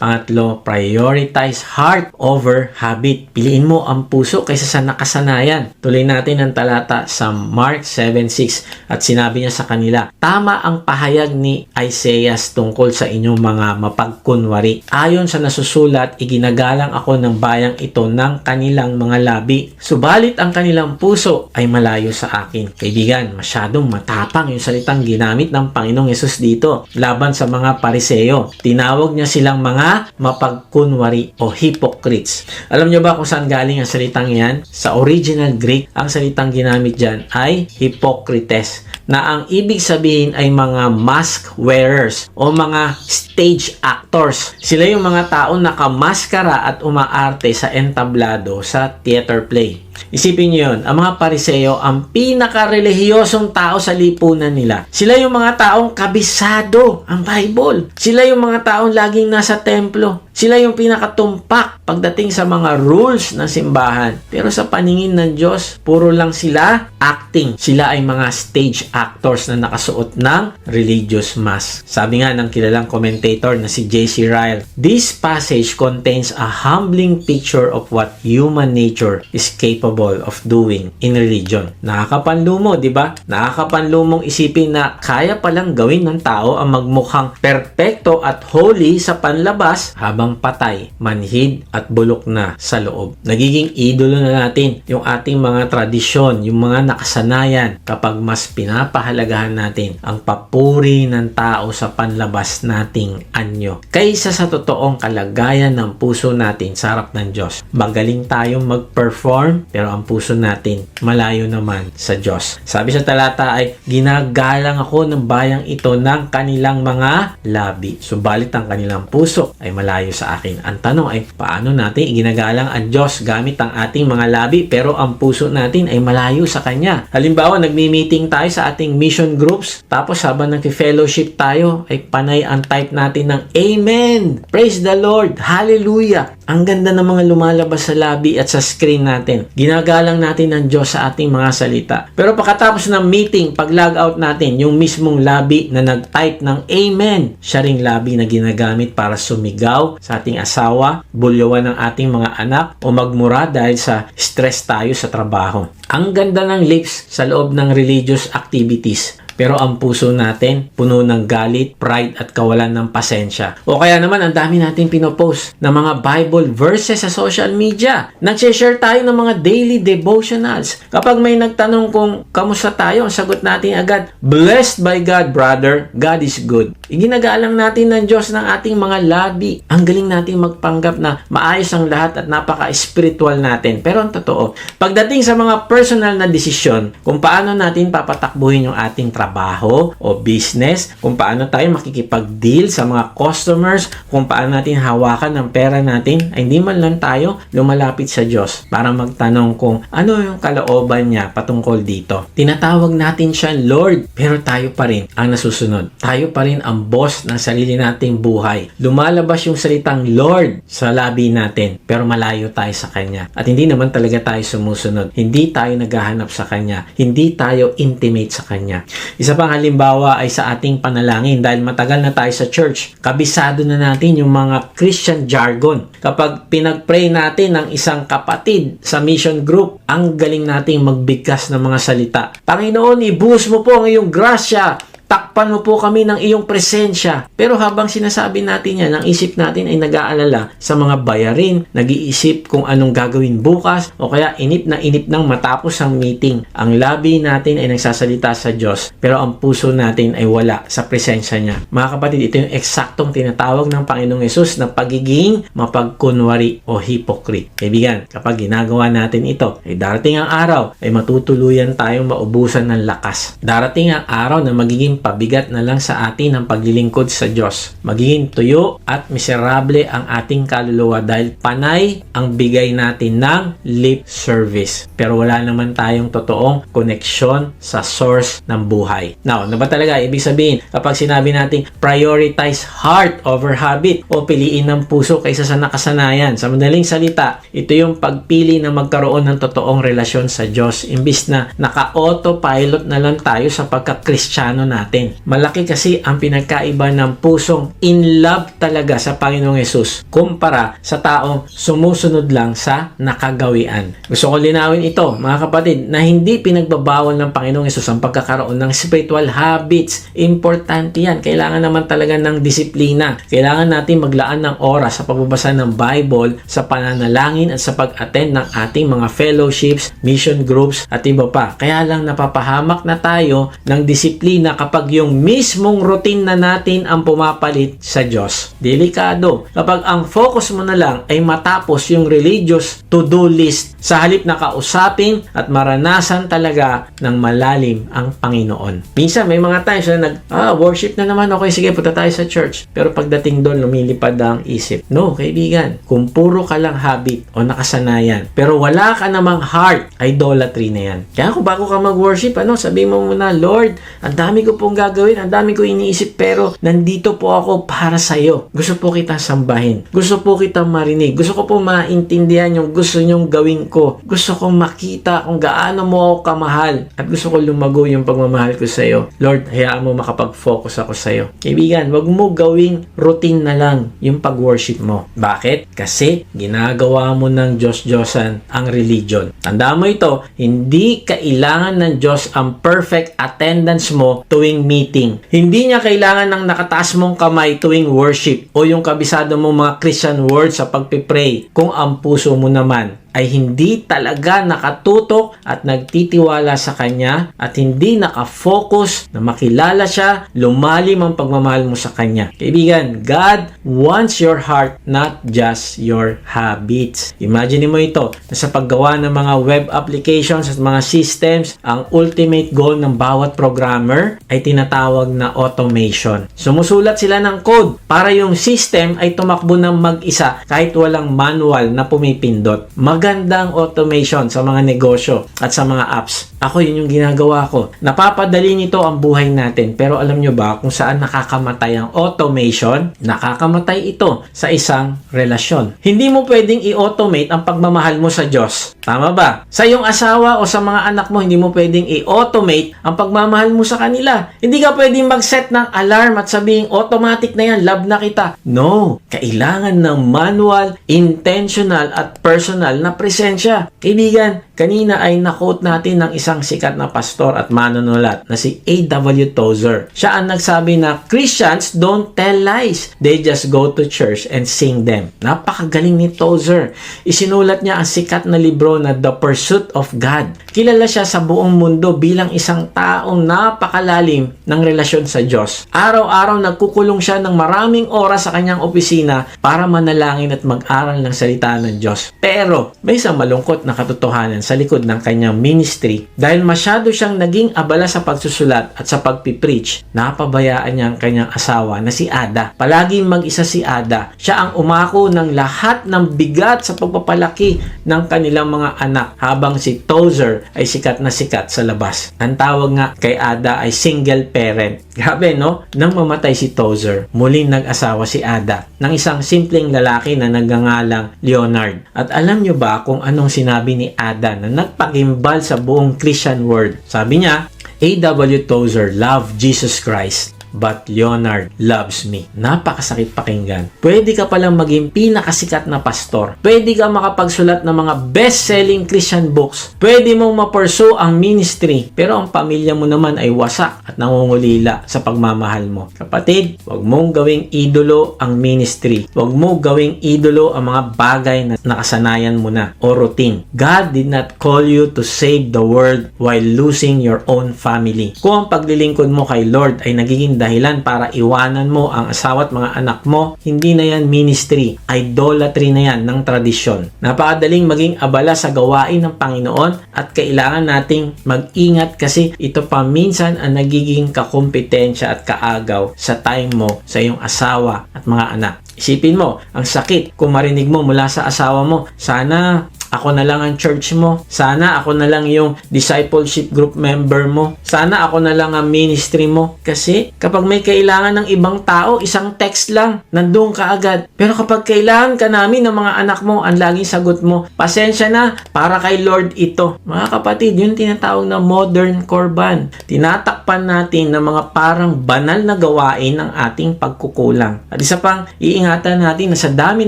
Pangatlo, prioritize heart over habit. Piliin mo ang puso kaysa sa nakasanayan. Tuloy natin ang talata sa Mark 7:6 at sinabi niya sa kanila, tama ang pahayag ni Isaiah tungkol sa inyong mga mapagkunwari. Ayon sa nasusulat, iginagalang ako ng bayang ito ng kanilang mga labi. Subalit ang kanilang puso ay malayo sa akin. Kaibigan, masyadong matapang yung salitang ginamit ng Panginoong Yesus dito laban sa mga Pariseo. Tinawag niya silang mga mapagkunwari o hypocrites. Alam niyo ba kung saan galing ang salitang yan? Sa original Greek, ang salitang ginamit dyan ay hypocrites, na ang ibig sabihin ay mga mask wearers o mga stage actors. Sila yung mga taong nakamaskara at umaarte sa entablado sa theater play. Isipin niyo yun, ang mga Pariseo, ang pinaka-relihiyosong tao sa lipunan nila. Sila yung mga taong kabisado ang Bible. Sila yung mga taong laging nasa templo. Sila yung pinakatumpak pagdating sa mga rules ng simbahan. Pero sa paningin ng Diyos, puro lang sila acting. Sila ay mga stage actors na nakasuot ng religious mask. Sabi nga ng kilalang commentator na si J.C. Ryle, this passage contains a humbling picture of what human nature is capable of doing in religion. Nakakapanlumo, di ba? Nakakapanlumong isipin na kaya palang gawin ng tao ang magmukhang perpekto at holy sa panlabas habang patay, manhid at bulok na sa loob. Nagiging idolo na natin yung ating mga tradisyon, yung mga nakasanayan kapag mas pinapahalagahan natin ang papuri ng tao sa panlabas nating anyo kaysa sa totoong kalagayan ng puso natin sa harap ng Diyos. Magaling tayong mag-perform pero ang puso natin malayo naman sa Diyos. Sabi sa talata ay, ginagalang ako ng bayang ito ng kanilang mga labi, subalit ang kanilang puso ay malayo sa akin. Ang tanong ay, paano natin iginagalang ang Diyos gamit ang ating mga labi pero ang puso natin ay malayo sa Kanya? Halimbawa, nagmi-meeting tayo sa ating mission groups, tapos habang nag-fellowship tayo ay panay ang type natin ng Amen! Praise the Lord! Hallelujah! Ang ganda ng mga lumalabas sa labi at sa screen natin. Ginagalang natin ng Diyos sa ating mga salita. Pero pagkatapos ng meeting, pag-log out natin, yung mismong labi na nag-type ng Amen, siya ring labi na ginagamit para sumigaw sa ating asawa, bulyawan ng ating mga anak, o magmura dahil sa stress tayo sa trabaho. Ang ganda ng lips sa loob ng religious activities. Pero ang puso natin, puno ng galit, pride at kawalan ng pasensya. O kaya naman, ang dami natin pinopost ng mga Bible verses sa social media. Nag-share tayo ng mga daily devotionals. Kapag may nagtanong kung kamusta tayo, ang sagot natin agad, blessed by God, brother. God is good. Iginagalang natin ng Diyos ng ating mga labi. Ang galing natin magpanggap na maayos ang lahat at napaka-spiritual natin. Pero ang totoo, pagdating sa mga personal na desisyon, kung paano natin papatakbuhin yung ating trabaho o business, kung paano tayo makikipag-deal sa mga customers, kung paano natin hawakan ang pera natin, ay hindi man lang tayo lumalapit sa Diyos para magtanong kung ano yung kalooban niya patungkol dito. Tinatawag natin siya Lord, pero tayo pa rin ang nasusunod. Tayo pa rin ang boss ng sarili nating buhay. Lumalabas yung salitang Lord sa labi natin, pero malayo tayo sa Kanya. At hindi naman talaga tayo sumusunod. Hindi tayo naghahanap sa Kanya. Hindi tayo intimate sa Kanya. Isa pang halimbawa ay sa ating panalangin. Dahil matagal na tayo sa church, kabisado na natin yung mga Christian jargon. Kapag pinag-pray natin ng isang kapatid sa mission group, ang galing nating magbigkas ng mga salita. Panginoon, ibuhos mo po ang iyong grasya. Takpan mo po kami ng iyong presensya. Pero habang sinasabi natin yan, ang isip natin ay nag-aalala sa mga bayarin, nag-iisip kung anong gagawin bukas, o kaya inip ng matapos ang meeting. Ang labi natin ay nagsasalita sa Diyos, pero ang puso natin ay wala sa presensya niya. Mga kapatid, ito yung eksaktong tinatawag ng Panginoong Yesus na pagiging mapagkunwari o hypocrite. Kaibigan, kapag ginagawa natin ito, ay darating ang araw ay matutuluyan tayong maubusan ng lakas. Darating ang araw na magiging pabigat na lang sa atin ang paglilingkod sa Diyos. Magiging tuyo at miserable ang ating kaluluwa dahil panay ang bigay natin ng lip service. Pero wala naman tayong totoong koneksyon sa source ng buhay. Now, ano ba talaga ibig sabihin kapag sinabi natin prioritize heart over habit o piliin ng puso kaysa sa nakasanayan? Sa madaling salita, ito yung pagpili na magkaroon ng totoong relasyon sa Diyos imbis na naka-autopilot na lang tayo sa pagka-Kristiyano natin. natin. Malaki kasi ang pinagkaiba ng pusong in love talaga sa Panginoong Hesus kumpara sa taong sumusunod lang sa nakagawian. Gusto ko linawin ito, mga kapatid, na hindi pinagbabawal ng Panginoong Hesus ang pagkakaroon ng spiritual habits. Importante yan. Kailangan naman talaga ng disiplina. Kailangan natin maglaan ng oras sa pagbabasa ng Bible, sa pananalangin at sa pag-attend ng ating mga fellowships, mission groups at iba pa. Kaya lang napapahamak na tayo ng disiplina kapag yung mismong routine na natin ang pumapalit sa Diyos. Delikado. Kapag ang focus mo na lang ay matapos yung religious to-do list sa halip na kausapin at maranasan talaga ng malalim ang Panginoon. Minsan may mga times na worship na naman, okay, sige, punta tayo sa church. Pero pagdating doon, lumilipad ang isip. No, kaibigan, kung puro ka lang habit o nakasanayan, pero wala ka namang heart, idolatry na yan. Kaya kung bago ka mag-worship, sabi mo muna, Lord, ang dami ko pong gagawin, ang dami ko iniisip, pero nandito po ako para sa'yo. Gusto po kita sambahin. Gusto po kita marinig. Gusto ko po maintindihan yung gusto nyong gawin ko. Gusto kong makita kung gaano mo ako kamahal. At gusto ko lumago yung pagmamahal ko sa'yo. Lord, hayaan mo makapag-focus ako sa'yo. Kaibigan, wag mo gawing routine na lang yung pag-worship mo. Bakit? Kasi ginagawa mo ng Diyos-Diyosan ang religion. Tandaan mo ito, hindi kailangan ng Diyos ang perfect attendance mo tuwing meeting. Hindi niya kailangan ng nakataas mong kamay tuwing worship o yung kabisado mong mga Christian words sa pagpipray kung ang puso mo naman ay hindi talaga nakatutok at nagtitiwala sa Kanya at hindi nakafocus na makilala siya, lumalim ang pagmamahal mo sa Kanya. Kaibigan, God wants your heart, not just your habits. Imagine mo ito, na sa paggawa ng mga web applications at mga systems, ang ultimate goal ng bawat programmer ay tinatawag na automation. Sumusulat sila ng code para yung system ay tumakbo ng mag-isa kahit walang manual na pumipindot. Magandang automation sa mga negosyo at sa mga apps. Ako, yun yung ginagawa ko. Napapadali nito ang buhay natin. Pero alam nyo ba kung saan nakakamatay ang automation? Nakakamatay ito sa isang relasyon. Hindi mo pwedeng i-automate ang pagmamahal mo sa Diyos. Tama ba? Sa iyong asawa o sa mga anak mo, hindi mo pwedeng i-automate ang pagmamahal mo sa kanila. Hindi ka pwedeng mag-set ng alarm at sabihin, automatic na yan, love na kita. No. Kailangan ng manual, intentional at personal na presensya. Kaibigan, kanina ay na-quote natin ng isang sikat na pastor at manunulat na si A.W. Tozer. Siya ang nagsabi na Christians don't tell lies. They just go to church and sing them. Napakagaling ni Tozer. Isinulat niya ang sikat na libro na The Pursuit of God. Kilala siya sa buong mundo bilang isang taong napakalalim ng relasyon sa Diyos. Araw-araw nagkukulong siya ng maraming oras sa kanyang opisina para manalangin at mag-aral ng salita ng Diyos. Pero may isang malungkot na katotohanan sa likod ng kanyang ministry. Dahil masyado siyang naging abala sa pagsusulat at sa pagpipreach, napabayaan niya ang kanyang asawa na si Ada. Palaging mag-isa si Ada. Siya ang umako ng lahat ng bigat sa pagpapalaki ng kanilang mga anak habang si Tozer ay sikat na sikat sa labas. Ang tawag nga kay Ada ay single parent. Grabe, no? Nang mamatay si Tozer, muling nag-asawa si Ada ng isang simpleng lalaki na nagngangalang Leonard. At alam nyo ba kung anong sinabi ni Ada na nagpagimbal sa buong Christian world? Sabi niya, A.W. Tozer loved Jesus Christ, but Leonard loves me. Napakasakit pakinggan. Pwede ka palang maging pinakasikat na pastor. Pwede ka makapagsulat ng mga best-selling Christian books. Pwede mong ma-pursue ang ministry. Pero ang pamilya mo naman ay wasak at nangungulila sa pagmamahal mo. Kapatid, huwag mong gawing idolo ang ministry. Huwag mong gawing idolo ang mga bagay na nakasanayan mo na o routine. God did not call you to save the world while losing your own family. Kung ang paglilingkod mo kay Lord ay nagiging dahilan para iwanan mo ang asawa at mga anak mo, hindi na yan ministry. Idolatry na yan ng tradisyon. Napakadaling maging abala sa gawain ng Panginoon at kailangan nating mag-ingat kasi ito pa minsan ang nagiging kakumpetensya at kaagaw sa time mo sa iyong asawa at mga anak. Isipin mo, ang sakit kung marinig mo mula sa asawa mo, sana ako na lang ang church mo. Sana ako na lang yung discipleship group member mo. Sana ako na lang ang ministry mo. Kasi kapag may kailangan ng ibang tao, isang text lang, nandun ka agad. Pero kapag kailangan ka namin ng mga anak mo, ang laging sagot mo, pasensya na, para kay Lord ito. Mga kapatid, yun tinatawag na modern korban. Tinatakpan natin ng mga parang banal na gawain ng ating pagkukulang. At isa pang iingatan natin na sa dami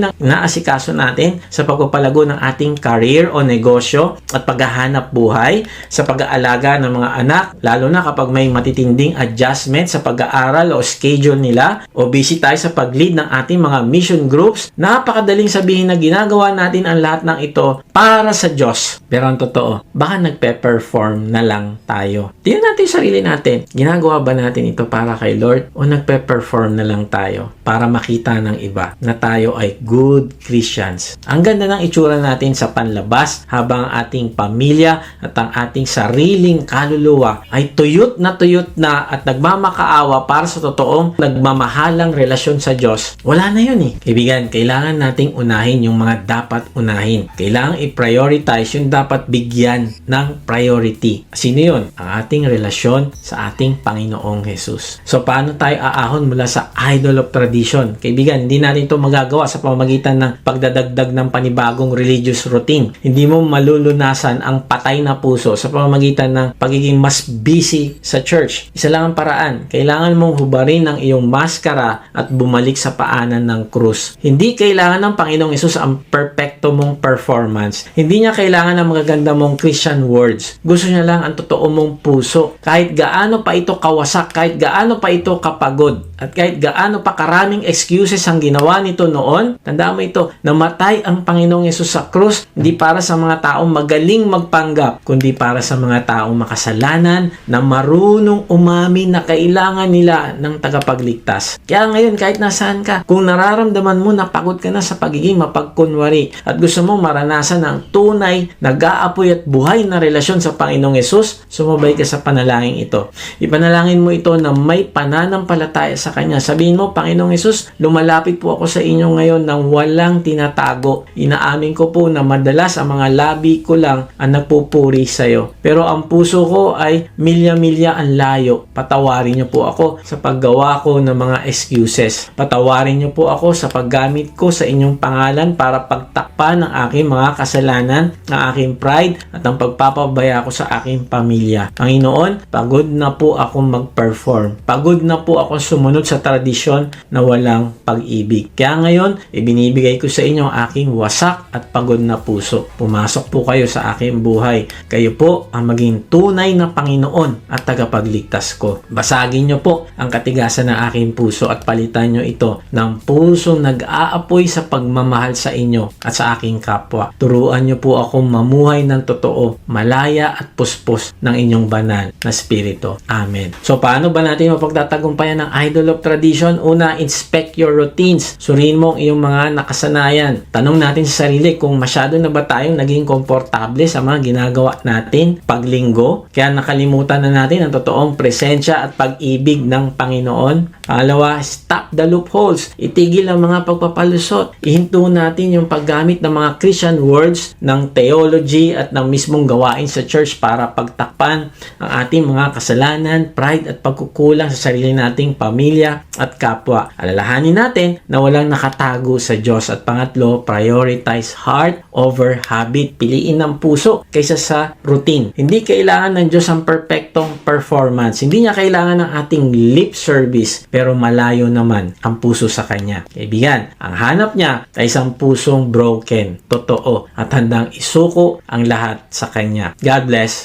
ng inaasikaso natin sa pagpapalago ng ating career o negosyo at paghahanap buhay, sa pag-aalaga ng mga anak, lalo na kapag may matitinding adjustment sa pag-aaral o schedule nila, o busy tayo sa pag-lead ng ating mga mission groups, napakadaling sabihin na ginagawa natin ang lahat ng ito para sa Diyos. Pero ang totoo, baka nagpe-perform na lang tayo. Tingnan natin yung sarili natin. Ginagawa ba natin ito para kay Lord o nagpe-perform na lang tayo para makita ng iba na tayo ay good Christians? Ang ganda ng itsura natin sa panlabas habang ang ating pamilya at ang ating sariling kaluluwa ay tuyot na at nagmamakaawa para sa totoong nagmamahalang relasyon sa Diyos. Wala na yun eh. Kaibigan, kailangan nating unahin yung mga dapat unahin. Kailangan i-prioritize yung dapat bigyan ng priority. Sino yun? Ang ating relasyon sa ating Panginoong Jesus. So, paano tayo aahon mula sa idol of tradition? Kaibigan, hindi natin ito magagawa sa pamamagitan ng pagdadagdag ng panibagong religious routine. Hindi mo malulunasan ang patay na puso sa pamamagitan ng pagiging mas busy sa church. Isa lang ang paraan. Kailangan mong hubarin ang iyong maskara at bumalik sa paanan ng krus. Hindi kailangan ng Panginoong Hesus ang perfecto mong performance. Hindi niya kailangan ng magaganda mong Christian words. Gusto niya lang ang totoo mong puso. Kahit gaano pa ito kawasak, kahit gaano pa ito kapagod, at kahit gaano pa karaming excuses ang ginawa nito noon, tandaan mo ito, namatay ang Panginoong Hesus sa krus, hindi para sa mga taong magaling magpanggap, kundi para sa mga taong makasalanan na marunong umamin na kailangan nila ng tagapagligtas. Kaya ngayon, kahit nasaan ka, kung nararamdaman mo na pagod ka na sa pagiging mapagkunwari at gusto mong maranasan ang tunay, nag-aapoy at buhay na relasyon sa Panginoong Hesus, sumabay ka sa panalangin ito. Ipanalangin mo ito na may pananampalataya sa Kanya. Sabihin mo, Panginoong Hesus, lumalapit po ako sa inyo ngayon nang walang tinatago. Inaamin ko po na madalas ang mga labi ko lang ang nagpupuri sa iyo. Pero ang puso ko ay milya-milya ang layo. Patawarin niyo po ako sa paggawa ko ng mga excuses. Patawarin niyo po ako sa paggamit ko sa inyong pangalan para pagtakpan ng aking mga kasalanan, ng aking pride at ang pagpapabaya ko sa aking pamilya. Panginoon, pagod na po akong mag-perform. Pagod na po akong sumunod sa tradisyon na walang pag-ibig. Kaya ngayon, ibinibigay ko sa inyo ang aking wasak at pagod na puso. Pumasok po kayo sa aking buhay. Kayo po ang maging tunay na Panginoon at tagapagligtas ko. Basagin niyo po ang katigasan ng aking puso at palitan niyo ito ng pusong nag-aapoy sa pagmamahal sa inyo at sa aking kapwa. Turuan niyo po akong mamuhay ng totoo, malaya at puspos ng inyong banal na spirito. Amen. So, paano ba natin mapagtatagumpayan ng idol of tradition? Una, inspect your routines. Suriin mo ang iyong mga nakasanayan. Tanong natin sa sarili kung masyado na ba tayong naging komportable sa mga ginagawa natin paglinggo, kaya nakalimutan na natin ang totoong presensya at pag-ibig ng Panginoon. Pangalawa, stop the loopholes. Itigil ang mga pagpapalusot. Ihinto natin yung paggamit ng mga Christian words, ng theology at ng mismong gawain sa church para pagtakpan ang ating mga kasalanan, pride at pagkukulang sa sarili nating pamilya at kapwa. Alalahanin natin na walang nakatago sa Diyos. At pangatlo, prioritize heart over habit. Piliin ng puso kaysa sa routine. Hindi kailangan ng Diyos ang perfectong performance. Hindi niya kailangan ng ating lip service, pero malayo naman ang puso sa Kanya. Kaibigan, ang hanap niya ay isang pusong broken, totoo, at handang isuko ang lahat sa Kanya. God bless.